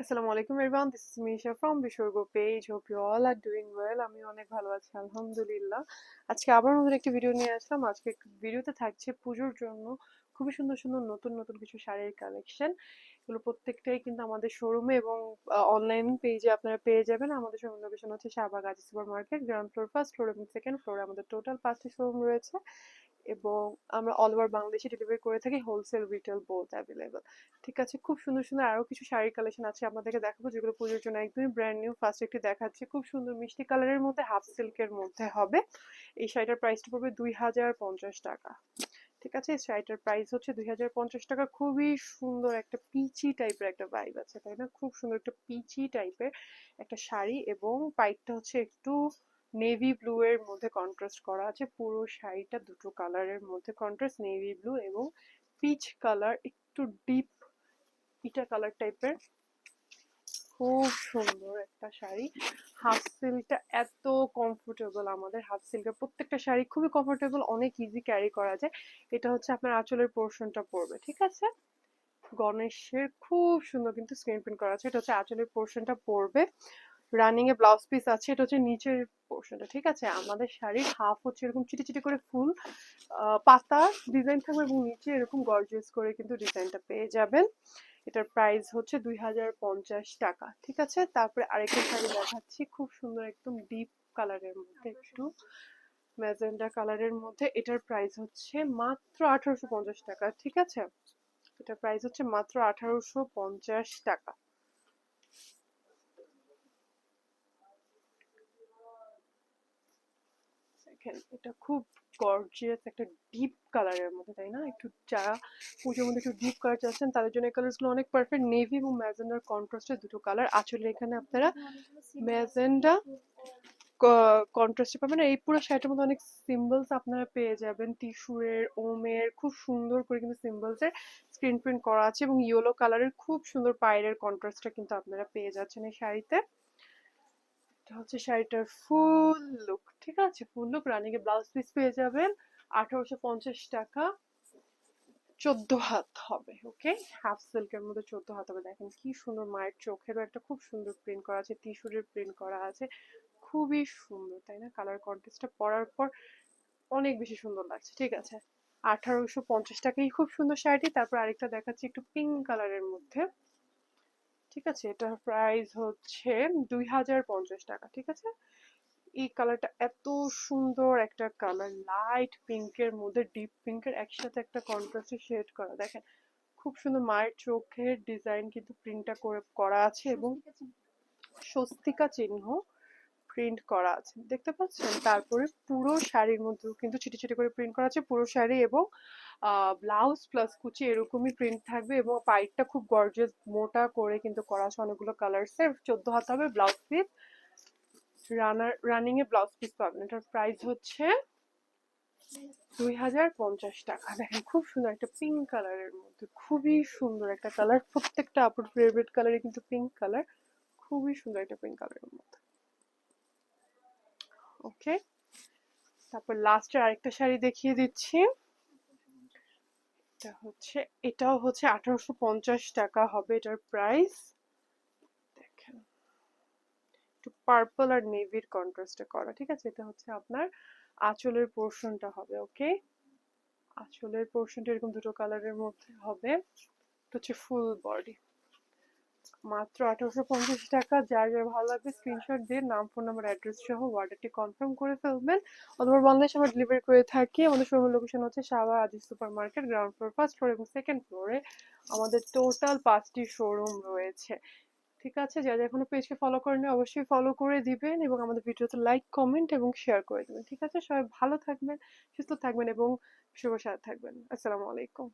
Assalamu alaikum everyone, this is Misha from Bishorgo page. Hope you all are doing well. আমি অনেক ভালো আছি আলহামদুলিল্লাহ। আজকে আবার নতুন একটি ভিডিও নিয়ে আসলাম। আজকে ভিডিওতে থাকছে পুজোর জন্য খুবই সুন্দর সুন্দর নতুন নতুন কিছু শাড়ির কালেকশন। এগুলো প্রত্যেকটাই কিন্তু আমাদের শোরুমে এবং অনলাইন পেজে আপনারা পেয়ে যাবেন। আমাদের শোরুম লোকেশন হচ্ছে শাহবাগ আজি super market, ground floor, first floor এবং সেকেন্ড ফ্লোরে আমাদের টোটাল 5টি শোরুম রয়েছে এবং আমরা অল ওভার বাংলাদেশে ডেলিভারি করে থাকি, হোলসেল রিটেল বোথ অ্যাভেলেবল। ঠিক আছে, খুব সুন্দর সুন্দর আরো কিছু শাড়ির কালেকশন আছে আপনাদেরকে দেখাবো, যেগুলো পুজোর জন্য একদমই ব্র্যান্ড নিউ। ফার্স্ট একটি দেখাচ্ছি, খুব সুন্দর মিষ্টি কালারের মধ্যে হাফ সিল্কের মধ্যে হবে। এই শাড়িটার প্রাইসটা পড়বে 2050 টাকা। ঠিক আছে, এই শাড়িটার প্রাইস হচ্ছে 2050 টাকা। খুবই সুন্দর একটা পিচি টাইপের একটা ভাইব আছে, তাই না? খুব সুন্দর একটা পিচি টাইপের একটা শাড়ি এবং পাইপটা হচ্ছে একটু নেভি ব্লু এর মধ্যে কন্ট্রাস্ট করা আছে। পুরো শাড়িটা দুটো কালারের মধ্যে কন্ট্রাস্ট, নেভি ব্লু এবং পিচ কালার, একটু ডিপ ইটা কালার টাইপের। খুব সুন্দর একটা শাড়ি। হাফ সিল্কটা এত কমফোর্টেবল, আমাদের হাফ সিল্কের প্রত্যেকটা শাড়ি খুবই কমফোর্টেবল, অনেক ইজি ক্যারি করা যায়। এটা হচ্ছে আপনার আঁচলের পোর্শনটা পড়বে, ঠিক আছে? গণেশের খুব সুন্দর কিন্তু স্ক্রিন প্রিন্ট করা আছে। এটা হচ্ছে আঁচলের পোর্শনটা পড়বে। রানিং এ ব্লাউজ পিস আছে, এটা হচ্ছে নিচের পোর্শনটা। ঠিক আছে, আমাদের শাড়ির হাফ হচ্ছে এরকম চিটি চিটি করে ফুল পাতা ডিজাইন থাকবে এবং নিচে এরকম গর্জিয়াস করে কিন্তু ডিজাইনটা পেয়ে যাবেন। এটার প্রাইস হচ্ছে 2050 টাকা। ঠিক আছে, তারপরে আরেকটা শাড়ি দেখাচ্ছি, খুব সুন্দর একদম ডিপ কালারের মধ্যে, একটু ম্যাজেন্ডা কালারের মধ্যে। এটার প্রাইস হচ্ছে মাত্র 1850 টাকা। ঠিক আছে, এটার প্রাইস হচ্ছে মাত্র 1850 টাকা। দেখেন, এটা খুব গর্জিয়াস একটা ডিপ কালারের মধ্যে, তাই না? একটু যারা পুজোর মধ্যে একটু ডিপ কালার চাচ্ছেন তাদের জন্য এই কালারস গুলো অনেক পারফেক্ট। নেভি এবং ম্যাজেন্ডার কন্ট্রাস্টে দুটো কালার। আসলে এখানে আপনারা ম্যাজেন্ডা কন্ট্রাস্টে পাবেন। এই পুরো শাড়িটার মধ্যে অনেক সিম্বলস আপনারা পেয়ে যাবেন, ত্রিশূলের, ওমের, খুব সুন্দর করে কিন্তু সিম্বলস এর স্ক্রিন প্রিন্ট করা আছে এবং ইয়েলো কালারের খুব সুন্দর পায়ের কন্ট্রাস্টটা কিন্তু আপনারা পেয়ে যাচ্ছেন এই শাড়িতে। এটা হচ্ছে শাড়িটার ফুল লুক। ঠিক আছে, ফুল লুক রানিং এ ব্লাউজ পিস পেয়ে যাবেন। 1850 টাকা। 14 হাত হবে, ওকে? হাফ সিল্কের মধ্যে 14 হাত হবে। দেখেন কি সুন্দর, মায়ের চোখেরও একটা খুব সুন্দর প্রিন্ট করা আছে, ত্রিশূলের প্রিন্ট করা আছে। খুবই সুন্দর, তাই না? কালার কন্ট্রাস্টটা পরার পর অনেক বেশি সুন্দর লাগছে। ঠিক আছে, 1850 টাকাই খুব সুন্দর শাড়িটি। তারপর আরেকটা দেখাচ্ছি একটু পিঙ্ক কালারের মধ্যে। ঠিক আছে, এটার প্রাইস হচ্ছে 2050 টাকা। ঠিক আছে, এই কালারটা এত সুন্দর একটা কালার, লাইট পিঙ্কের মধ্যে ডিপ পিঙ্কের একসাথে একটা কন্ট্রাস্টে শেড করা। দেখেন খুব সুন্দর মায়ের চোখের ডিজাইন কিন্তু প্রিন্টটা করে করা আছে এবং স্বস্তিকা চিহ্ন প্রিন্ট করা আছে, দেখতে পাচ্ছেন? তারপরে পুরো শাড়ির মধ্যেও কিন্তু ছিটি ছিটি করে প্রিন্ট করা আছে পুরো শাড়ি এবং ব্লাউজ প্লাস কুচি এরকমই প্রিন্ট থাকবে এবং পাইটটা খুব গর্জিয়াস মোটা করে কিন্তু করা আছে অনেকগুলো কালার্সের। 14 হাত হবে ব্লাউজ পিস। রানিং এ ব্লাউজ পিস পাবেন। এটার প্রাইস হচ্ছে 2050 টাকা। দেখেন খুব সুন্দর একটা পিঙ্ক কালারের মধ্যে, খুবই সুন্দর একটা কালার। প্রত্যেকটা আপুর ফেভারিট কালারই কিন্তু পিঙ্ক কালার, খুবই সুন্দর একটা পিঙ্ক কালারের মধ্যে। ওকে, তারপর লাস্টের আরেকটা শাড়ি দেখিয়ে দিচ্ছি। এটা হচ্ছে, এটাও হচ্ছে 1850 টাকা হবে এটার প্রাইস। দেখেন একটু পার্পল আর নেভির কন্ট্রাস্টে করা। ঠিক আছে, এটা হচ্ছে আপনার আঁচলের পোর্শনটা হবে, ওকে? আঁচলের পোর্শনটা এরকম দুটো কালারের মধ্যে হবে। এটা হচ্ছে ফুল বডি। মাত্র 1850 টাকা। যার যার ভালো লাগবে স্ক্রিনশট দিয়ে নাম, ফোন নাম্বার, অ্যাড্রেস সহ অর্ডারটি কনফার্ম করে ফেলবেন। অথবা বাংলাদেশে আমরা ডেলিভারি করে থাকি। আমাদের শোরুম লোকেশন হচ্ছে শাহবাগ আজি super market, ground floor, first floor এবং সেকেন্ড ফ্লোরে আমাদের টোটাল 5টি শোরুম রয়েছে। ঠিক আছে, যারা এখনো পেজকে ফলো করেনি অবশ্যই ফলো করে দিবেন এবং আমাদের ভিডিওতে লাইক, কমেন্ট এবং শেয়ার করে দিবেন। ঠিক আছে, সবাই ভালো থাকবেন, সুস্থ থাকবেন এবং শুভ সাথে থাকবেন। আসসালামু আলাইকুম।